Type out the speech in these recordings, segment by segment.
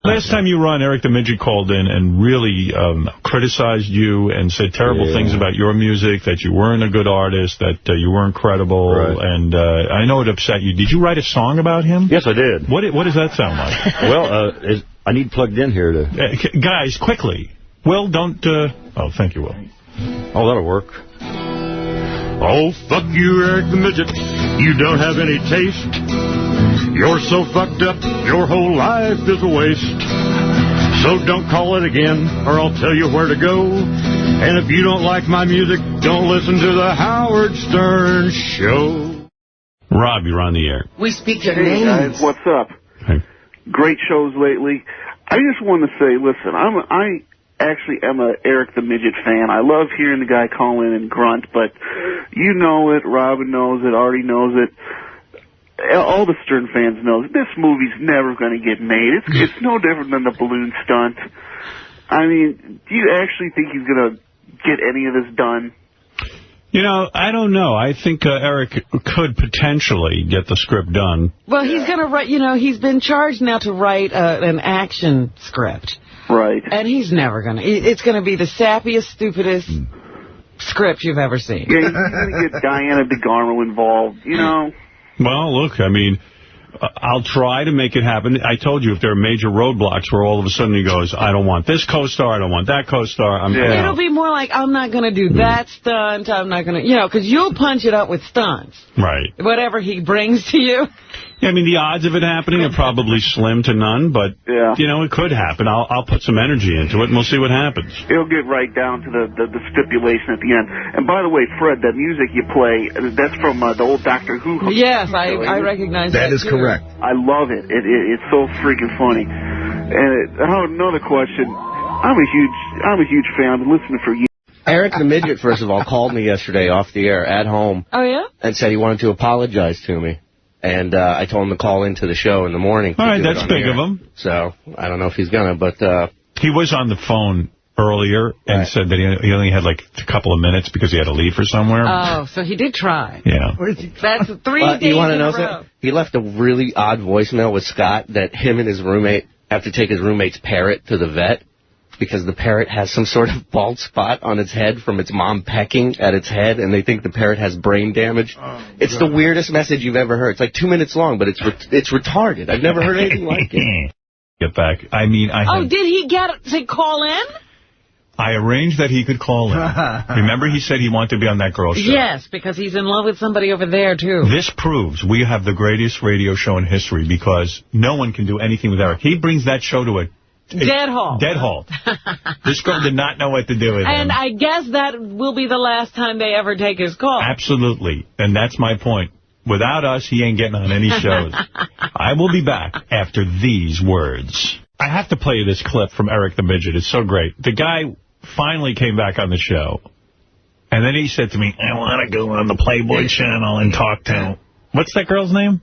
Last time you were on, Eric the Midget called in and really criticized you and said terrible things about your music, that you weren't a good artist, that you weren't credible, and I know it upset you. Did you write a song about him? Yes, I did. What does that sound like? Well, I need plugged in here to... guys, quickly. Will, don't... Oh, thank you, Will. Oh, that'll work. Oh, fuck you, Eric the Midget. You don't have any taste. You're so fucked up, your whole life is a waste. So don't call it again, or I'll tell you where to go. And if you don't like my music, don't listen to the Howard Stern Show. Rob, you're on the air. We speak your names. Hey, guys, what's up? Hey. Great shows lately. I just want to say, listen, I actually am a Eric the Midget fan. I love hearing the guy call in and grunt, but you know it, Robin knows it, Artie knows it. All the Stern fans know this movie's never going to get made. It's no different than the balloon stunt. I mean, do you actually think he's going to get any of this done? You know, I don't know. I think Eric could potentially get the script done. Well, he's going to write, he's been charged now to write an action script. Right. And he's never going to. It's going to be the sappiest, stupidest script you've ever seen. Yeah, he's going to get Diana DeGarmo involved, Well, look, I mean, I'll try to make it happen. I told you if there are major roadblocks where all of a sudden he goes, I don't want this co-star, I don't want that co-star. It'll be more like, I'm not going to do that stunt, I'm not going to, because you'll punch it up with stunts. Right. Whatever he brings to you. Yeah, I mean, the odds of it happening are probably slim to none, but, it could happen. I'll put some energy into it, and we'll see what happens. It'll get right down to the stipulation at the end. And by the way, Fred, that music you play, that's from the old Doctor Who. Yes, I recognize that. That is correct. I love it. It's so freaking funny. And another question. I'm a huge fan. I've been listening for years. Eric the Midget, first of all, called me yesterday off the air at home. Oh, yeah? And said he wanted to apologize to me. And I told him to call into the show in the morning. All right, that's big of him. So I don't know if he's going to, but... he was on the phone earlier and said that he only had like a couple of minutes because he had to leave for somewhere. Oh, so he did try. Yeah. That's 3 days you want to in know a row. He left a really odd voicemail with Scott that him and his roommate have to take his roommate's parrot to the vet because the parrot has some sort of bald spot on its head from its mom pecking at its head, and they think the parrot has brain damage. It's the weirdest message you've ever heard. It's like 2 minutes long, but it's retarded. I've never heard anything like it. Get back. I mean, did he get to call in? I arranged that he could call in. Remember he said he wanted to be on that girl's show? Yes, because he's in love with somebody over there, too. This proves we have the greatest radio show in history because no one can do anything with Eric. He brings that show to a dead halt. Dead halt. This girl did not know what to do with him. And I guess that will be the last time they ever take his call. Absolutely. And that's my point. Without us, he ain't getting on any shows. I will be back after these words. I have to play you this clip from Eric the Midget. It's so great. The guy finally came back on the show. And then he said to me, I want to go on the Playboy channel and talk to... What's that girl's name?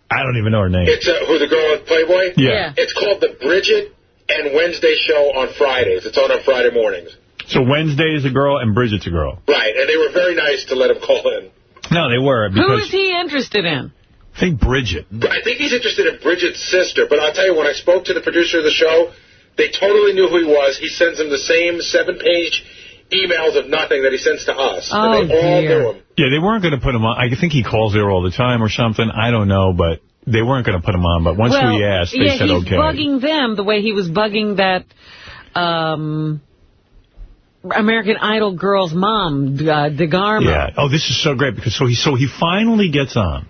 I don't even know her name. It's who, the girl on Playboy? Yeah. It's called the Bridget and Wednesday show on Fridays. It's on Friday mornings. So Wednesday is a girl and Bridget's a girl. Right, and they were very nice to let him call in. No, they were. Who is he interested in? I think Bridget. I think he's interested in Bridget's sister, but I'll tell you, when I spoke to the producer of the show, they totally knew who he was. He sends them the same 7-page emails of nothing that he sends to us. Oh, and they all knew him. Yeah, they weren't going to put him on. I think he calls there all the time or something. I don't know, but... They weren't going to put him on, but once we asked, they said okay. He's bugging them the way he was bugging that American Idol girl's mom, DeGarmo. Yeah. Oh, this is so great because so he finally gets on,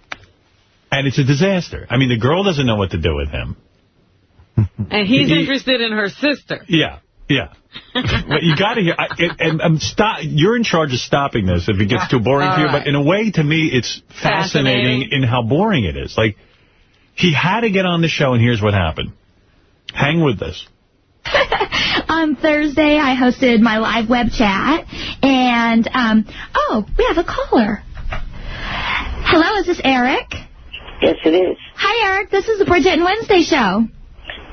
and it's a disaster. I mean, the girl doesn't know what to do with him, and he's interested in her sister. Yeah. Yeah. But you got to hear, stop. You're in charge of stopping this if it gets too boring for you. Right. But in a way, to me, it's fascinating in how boring it is. Like, he had to get on the show, and here's what happened. Hang with this. On Thursday, I hosted my live web chat, and, we have a caller. Hello, is this Eric? Yes, it is. Hi, Eric. This is the Bridget and Wednesday show.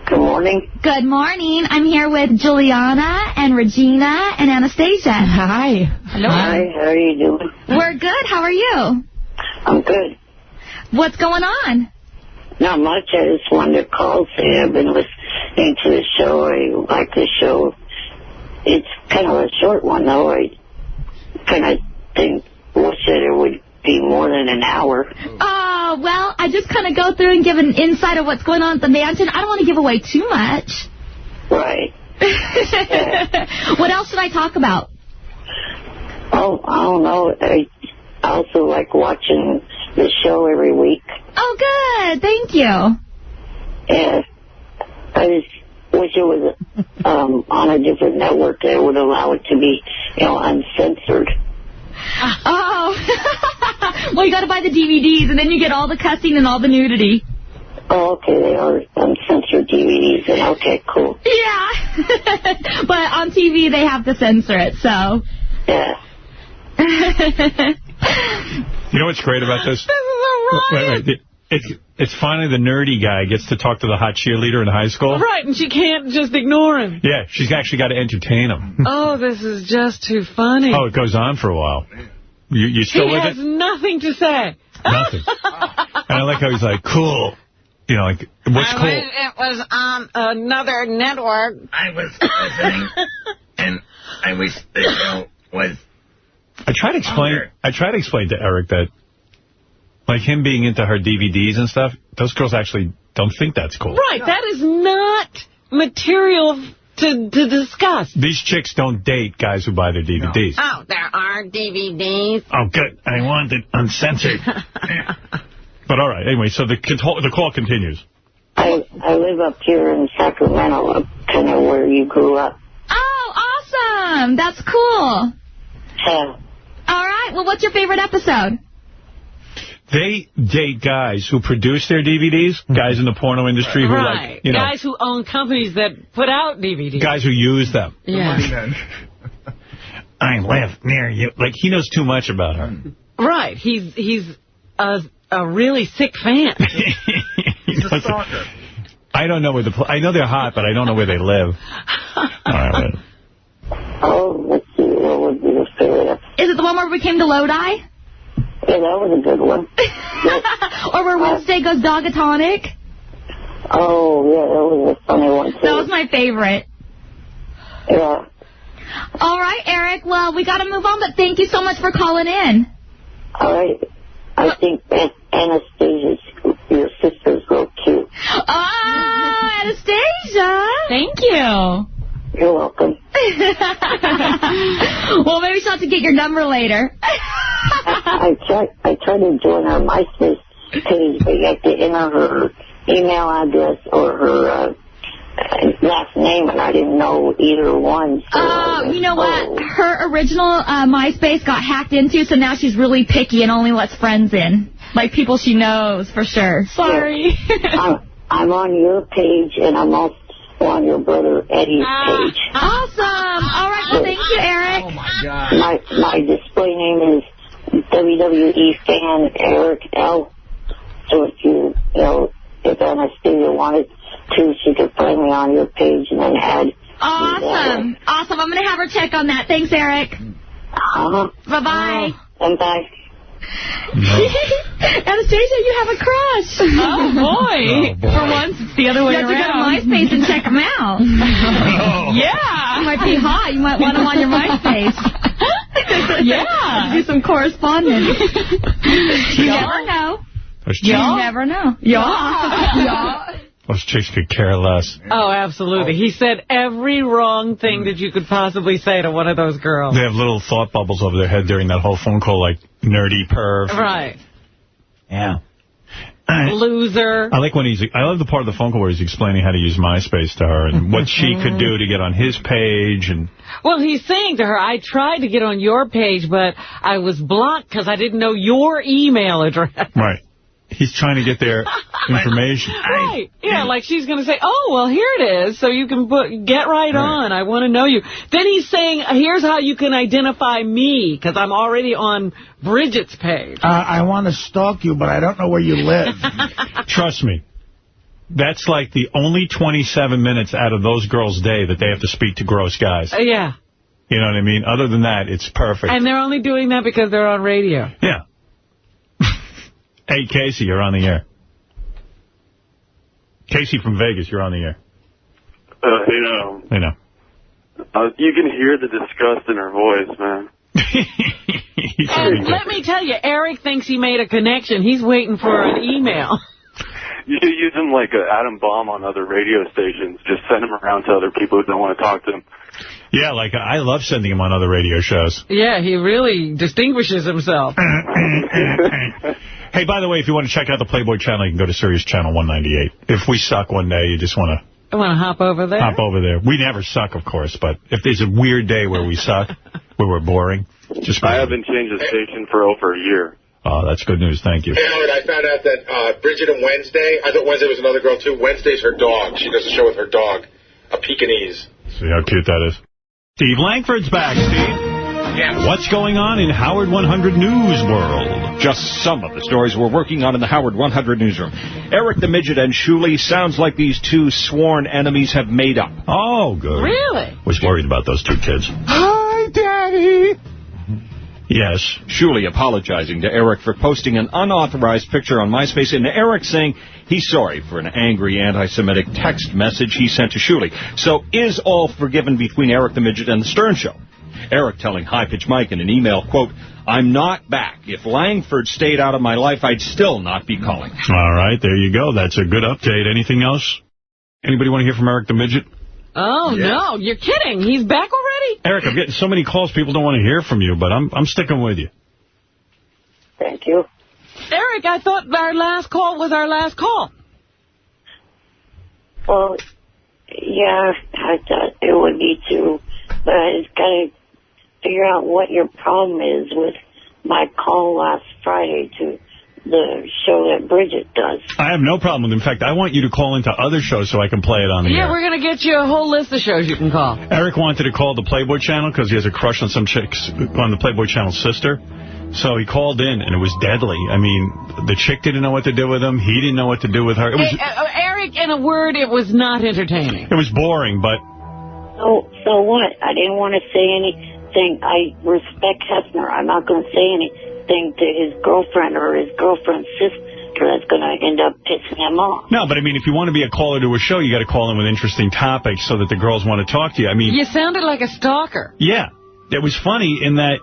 Good morning. Good morning. I'm here with Juliana and Regina and Anastasia. Hi. Hello. Hi, how are you doing? We're good. How are you? I'm good. What's going on? Not much. I just wanted to call, say I've been listening to the show. I like the show. It's kind of a short one, though. I kind of wish that it would be more than an hour. Oh, well, I just kind of go through and give an insight of what's going on at the mansion. I don't want to give away too much. Right. What else should I talk about? Oh, I don't know. I also like watching the show every week. Oh, good. Thank you. Yeah. I just wish it was on a different network that would allow it to be, uncensored. Oh. Well, you got to buy the DVDs, and then you get all the cussing and all the nudity. Oh, okay. They are uncensored DVDs. And okay, cool. Yeah. But on TV, they have to censor it, so. Yeah. You know what's great about this? This is a riot. Wait. It's finally the nerdy guy gets to talk to the hot cheerleader in high school. Right, and she can't just ignore him. Yeah, she's actually got to entertain him. Oh, this is just too funny. Oh, it goes on for a while. You still with it? He has nothing to say. Nothing. And I like how he's like, cool. What's cool? It was on another network. I was listening, and I wish the show was... I try to explain to Eric that, like him being into her DVDs and stuff, those girls actually don't think that's cool. Right, that is not material to discuss. These chicks don't date guys who buy their DVDs. No. Oh, there are DVDs. Oh, good. I want it uncensored. But all right, anyway, so the call continues. I live up here in Sacramento, kind of where you grew up. Oh, awesome. That's cool. Yeah. All right. Well, what's your favorite episode? They date guys who produce their DVDs, guys in the porno industry who right. Guys who own companies that put out DVDs. Guys who use them. Yeah. I live near you. Like, he knows too much about her. Right. He's a really sick fan. He's a stalker. I don't know where I know they're hot, but I don't know where they live. All right, Oh, let's see. What would be the favorite? Is it the one where we came to Lodi? Yeah, that was a good one. Or where Wednesday goes dogatonic? Oh, yeah, that was a funny one, too. That was my favorite. Yeah. All right, Eric. Well, we got to move on, but thank you so much for calling in. All right. I think Anastasia's, your sister's real cute. Oh, Anastasia. Thank you. You're welcome. Well, maybe she'll have to get your number later. I tried to join her MySpace page, but you have to enter her email address or her last name, and I didn't know either one. So You know what? Her original MySpace got hacked into, so now she's really picky and only lets friends in. Like people she knows, for sure. Sorry. Yeah. I'm on your page, and I'm also on your brother Eddie's page. Awesome. All right. Well, thank you, Eric. Oh, my God. My display name is WWE fan Eric L. So if if Anastasia wanted to, she could find me on your page and then add. Awesome. Awesome. I'm going to have her check on that. Thanks, Eric. Bye-bye. And bye. Anastasia, you have a crush. Oh, boy. For once, it's the other way around. You have to go to MySpace and check them out. Yeah. You might be hot. You might want them on your MySpace. Yeah. Do some correspondence. You never know. You never know. Yeah. Those chicks could care less. Oh, absolutely. He said every wrong thing that you could possibly say to one of those girls. They have little thought bubbles over their head during that whole phone call, like nerdy perv. Right. Yeah. Loser. I like when I love the part of the phone call where he's explaining how to use MySpace to her and what she could do to get on his page. And well, he's saying to her, I tried to get on your page, but I was blocked because I didn't know your email address. Right. He's trying to get their information. Right. Yeah, like she's going to say, oh, well, here it is, so you can get right on. I want to know you. Then he's saying, here's how you can identify me, because I'm already on Bridget's page. I want to stalk you, but I don't know where you live. Trust me. That's like the only 27 minutes out of those girls' day that they have to speak to gross guys. Yeah. You know what I mean? Other than that, it's perfect. And they're only doing that because they're on radio. Yeah. Hey, Casey, you're on the air. Casey from Vegas, you're on the air. Hey, now. Hey, now. You can hear the disgust in her voice, man. And let me tell you, Eric thinks he made a connection. He's waiting for an email. You should use him like an atom bomb on other radio stations. Just send him around to other people who don't want to talk to him. Yeah, like, I love sending him on other radio shows. Yeah, he really distinguishes himself. Hey, by the way, if you want to check out the Playboy channel, you can go to Sirius Channel 198. If we suck one day, you just want to... I want to hop over there? Hop over there. We never suck, of course, but if there's a weird day where we suck, where we're boring, just... I haven't changed the station for over a year. Oh, that's good news. Thank you. Hey, Howard, I found out that Bridget and Wednesday, I thought Wednesday was another girl, too. Wednesday's her dog. She does a show with her dog, a Pekingese. See how cute that is. Steve Langford's back, Steve. Yes. What's going on in Howard 100 News World? Just some of the stories we're working on in the Howard 100 newsroom. Eric the Midget and Shuli sounds like these two sworn enemies have made up. Oh, good. Really? Was worried about those two kids. Hi, Daddy. Yes. Shuli apologizing to Eric for posting an unauthorized picture on MySpace, and Eric saying he's sorry for an angry anti-Semitic text message he sent to Shuli. So is all forgiven between Eric the Midget and the Stern Show? Eric telling High Pitch Mike in an email, quote, I'm not back. If Langford stayed out of my life, I'd still not be calling. All right, there you go. That's a good update. Anything else? Anybody want to hear from Eric the Midget? Oh, yeah. No, you're kidding. He's back already? Eric, I'm getting so many calls, people don't want to hear from you, but I'm sticking with you. Thank you. Eric, I thought our last call was our last call. Well, yeah, I thought it would be too, but I just got to figure out what your problem is with my call last Friday to the show that Bridget does. I have no problem with it. In fact, I want you to call into other shows so I can play it on the air. Yeah, we're going to get you a whole list of shows you can call. Eric wanted to call the Playboy channel because he has a crush on some chicks on the Playboy channel's sister. So he called in, and it was deadly. I mean, the chick didn't know what to do with him. He didn't know what to do with her. It was, Eric, in a word, it was not entertaining. It was boring, but... So what? I didn't want to say anything. I respect Hefner. I'm not going to say anything to his girlfriend or his girlfriend's sister that's going to end up pissing him off. No, but I mean, if you want to be a caller to a show, you got to call in with interesting topics so that the girls want to talk to you. I mean... You sounded like a stalker. Yeah. It was funny in that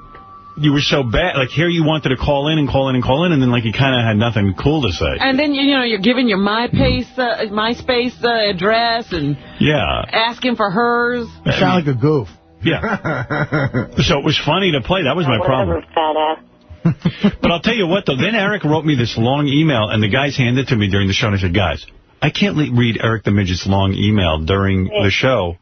you were so bad. Like, here you wanted to call in, and then, like, you kind of had nothing cool to say. And then, you know, you're giving your MySpace address and asking for hers. You sound like a goof. Yeah. So it was funny to play. That was my problem. Fat ass. But I'll tell you what, though. Then Eric wrote me this long email, and the guys handed it to me during the show, and I said, guys, I can't read Eric the Midget's long email during the show.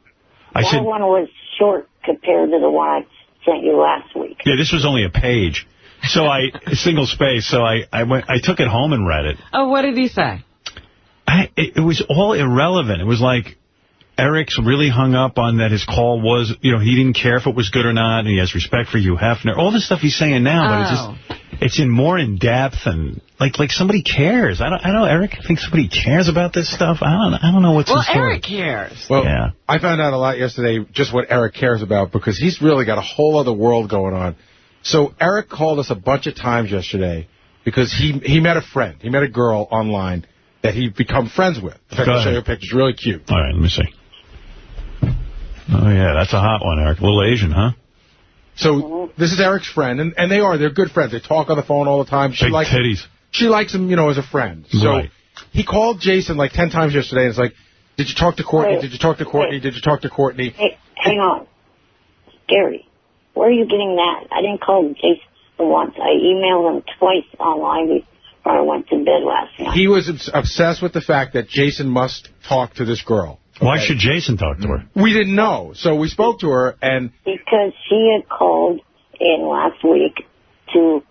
That one was short compared to the one I sent you last week. Yeah, this was only a page. So single space, so I took it home and read it. Oh, what did he say? It was all irrelevant. It was like Eric's really hung up on that his call was, you know, he didn't care if it was good or not, and he has respect for Hugh Hefner. All the stuff he's saying now, but it's in more in depth, and like somebody cares. I don't know, Eric thinks somebody cares about this stuff. I don't know what's in store. Well, Eric cares. Well, yeah. I found out a lot yesterday just what Eric cares about, because he's really got a whole other world going on. So Eric called us a bunch of times yesterday because he met a friend. He met a girl online that he'd become friends with. In fact, I'll show you a picture. It's really cute. All right, let me see. Oh, yeah, that's a hot one, Eric. A little Asian, huh? So this is Eric's friend, and they're good friends. They talk on the phone all the time. Big titties. She likes him, you know, as a friend. So he called Jason like 10 times yesterday, and it's like, did you talk to Courtney? Wait, did you talk to Courtney? Did you talk to Courtney? Hey, hang on. Gary, where are you getting that? I didn't call Jason once. I emailed him twice online before I went to bed last night. He was obsessed with the fact that Jason must talk to this girl. Okay? Why should Jason talk to her? We didn't know. So we spoke to her, and... Because she had called in last week to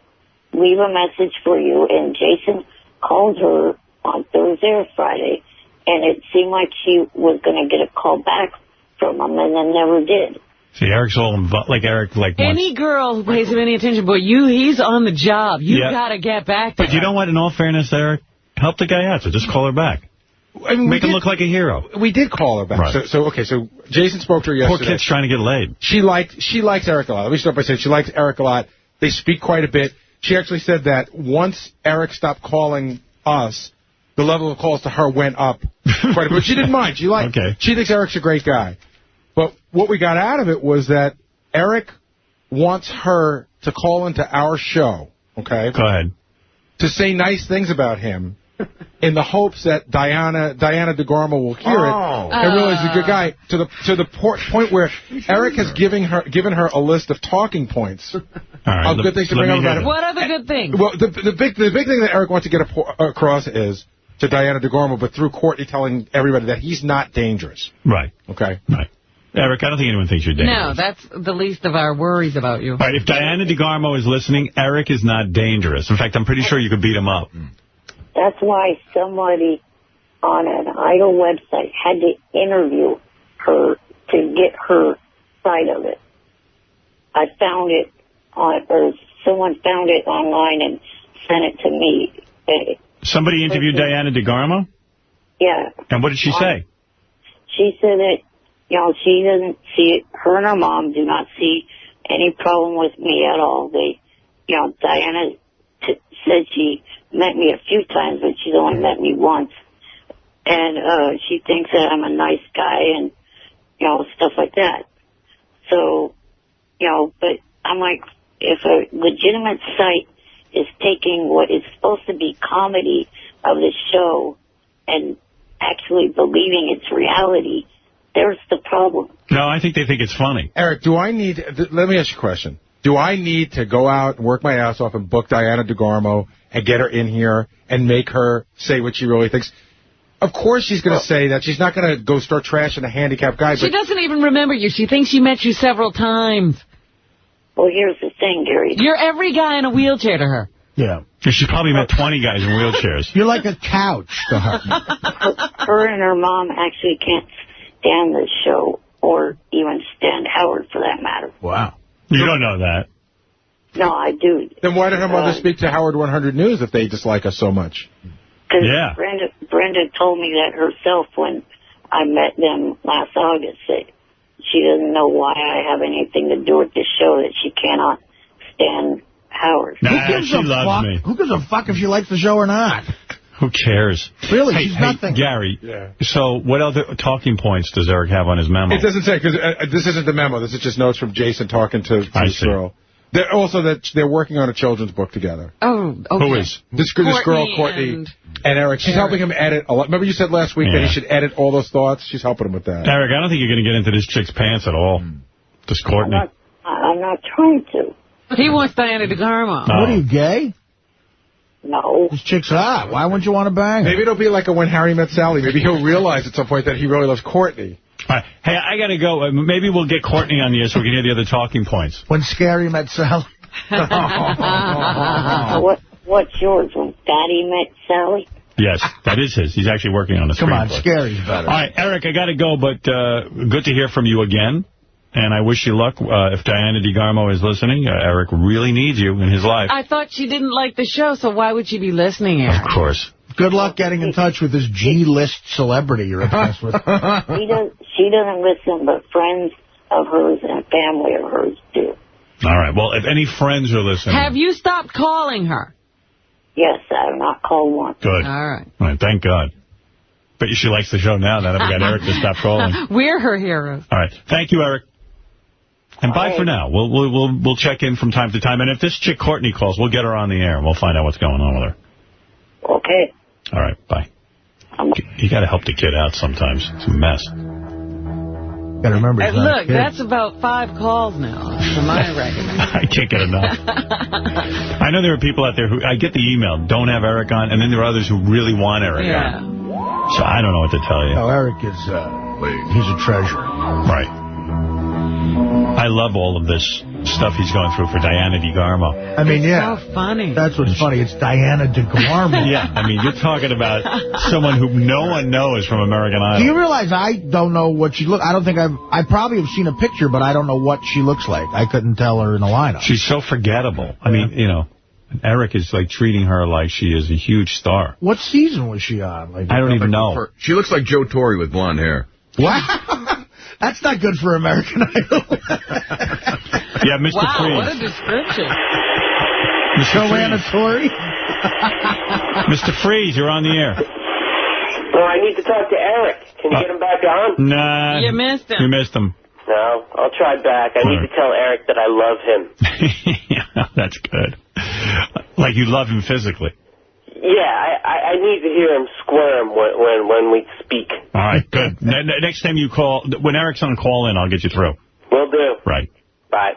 leave a message for you, and Jason called her on Thursday or Friday, and it seemed like she was going to get a call back from him, and then never did. See, Eric's all involved. Like, Eric, like... Any girl who pays him any attention, but he's on the job. You got to get back to her. But you know what? In all fairness, Eric, help the guy out, so just call her back. I mean, make him look like a hero. We did call her back. Right. So Jason spoke to her yesterday. Poor kid's trying to get laid. She likes Eric a lot. Let me start by saying she likes Eric a lot. They speak quite a bit. She actually said that once Eric stopped calling us, the level of calls to her went up quite a bit. But she didn't mind. She thinks Eric's a great guy. But what we got out of it was that Eric wants her to call into our show, okay? Go ahead. To say nice things about him in the hopes that Diana DeGarmo will hear it and realize he's a good guy, to the point where Eric has given her a list of talking points of good things to bring up about him. What other good things? Well, the big thing that Eric wants to get across is to Diana DeGarmo, but through Courtney telling everybody that he's not dangerous. Right. Okay? Right. Eric, I don't think anyone thinks you're dangerous. No, that's the least of our worries about you. All right, if Diana DeGarmo is listening, Eric is not dangerous. In fact, I'm pretty sure you could beat him up. That's why somebody on an Idol website had to interview her to get her side of it. I found it or someone found it online and sent it to me. Somebody interviewed Diana DeGarmo? Yeah. And what did she say? She said that, she doesn't see it. Her and her mom do not see any problem with me at all. Diana said she met me a few times, but she's only met me once. And she thinks that I'm a nice guy and, stuff like that. So, but I'm like, if a legitimate site is taking what is supposed to be comedy of the show and actually believing it's reality, there's the problem. No, I think they think it's funny. Eric, let me ask you a question. Do I need to go out and work my ass off and book Diana DeGarmo and get her in here and make her say what she really thinks? Of course she's going to say that. She's not going to go start trashing a handicapped guy. She doesn't even remember you. She thinks she met you several times. Well, here's the thing, Gary. You're every guy in a wheelchair to her. Yeah. She probably met 20 guys in wheelchairs. You're like a couch to her. Her and her mom actually can't stand the show or even stand Howard for that matter. Wow. You don't know that. No, I do. Then why did her mother speak to Howard 100 News if they dislike us so much? Because Brenda told me that herself when I met them last August, that she doesn't know why I have anything to do with this show, that she cannot stand Howard. Nah, she loves me. Who gives a fuck if she likes the show or not? Who cares? Really, she's nothing. Gary, so what other talking points does Eric have on his memo? It doesn't say, because this isn't the memo. This is just notes from Jason talking to this girl. They're working on a children's book together. Oh, okay. Who is? This girl, Courtney, and Eric. She's helping him edit a lot. Remember you said last week that he should edit all those thoughts? She's helping him with that. Eric, I don't think you're going to get into this chick's pants at all. Just Courtney. I'm not trying to. He wants Diana DeGarmo. What, are you gay? No. This chick's hot. Why wouldn't you want to bang her? Maybe it'll be like a When Harry Met Sally. Maybe he'll realize at some point that he really loves Courtney. All right. Hey, I got to go. Maybe we'll get Courtney on the air so we can hear the other talking points. When Scary Met Sally. What's yours? When Daddy Met Sally? Yes, that is his. He's actually working on a screenplay. Come on, Scary's better. All right, Eric, I got to go, but good to hear from you again. And I wish you luck. If Diana DeGarmo is listening, Eric really needs you in his life. I thought she didn't like the show, so why would she be listening, Eric? Of course. Good luck getting in touch with this G-list celebrity you're obsessed with. She doesn't listen, but friends of hers and family of hers do. All right. Well, if any friends are listening... Have you stopped calling her? Yes, I have not called once. Good. All right. All right, thank God. But she likes the show now that we got Eric to stop calling. We're her heroes. All right. Thank you, Eric. And bye for now. We'll check in from time to time. And if this chick Courtney calls, we'll get her on the air, and we'll find out what's going on with her. Okay. All right. Bye. You got to help the kid out sometimes. It's a mess. Got to remember. Look, that's about 5 calls now, from my record. I can't get enough. I know there are people out there who, I get the email, don't have Eric on, and then there are others who really want Eric on. So I don't know what to tell you. No, Eric is, he's a treasure. Right. I love all of this stuff he's going through for Diana DeGarmo. I mean, It's so funny. That's what's funny. It's Diana DeGarmo. Yeah, I mean, you're talking about someone who no one knows from American Idol. Do you realize I don't know what she looks... I don't think I probably have seen a picture, but I don't know what she looks like. I couldn't tell her in the lineup. She's so forgettable. I mean, you know, Eric is like treating her like she is a huge star. What season was she on? Like, I don't even know. She looks like Joe Torre with blonde hair. What? That's not good for American Idol. Yeah, Mr. Wow, Freeze. what a description. Mr. Joanna Torre? Mr. Freeze, you're on the air. Well, I need to talk to Eric. Can you get him back on? Nah. You missed him. You missed him. No, I'll try back. I need to tell Eric that I love him. Yeah, that's good. Like you love him physically. Yeah, I need to hear him squirm when we speak. All right, good. Next time you call, when Eric's on call in, I'll get you through. Will do. Right. Bye.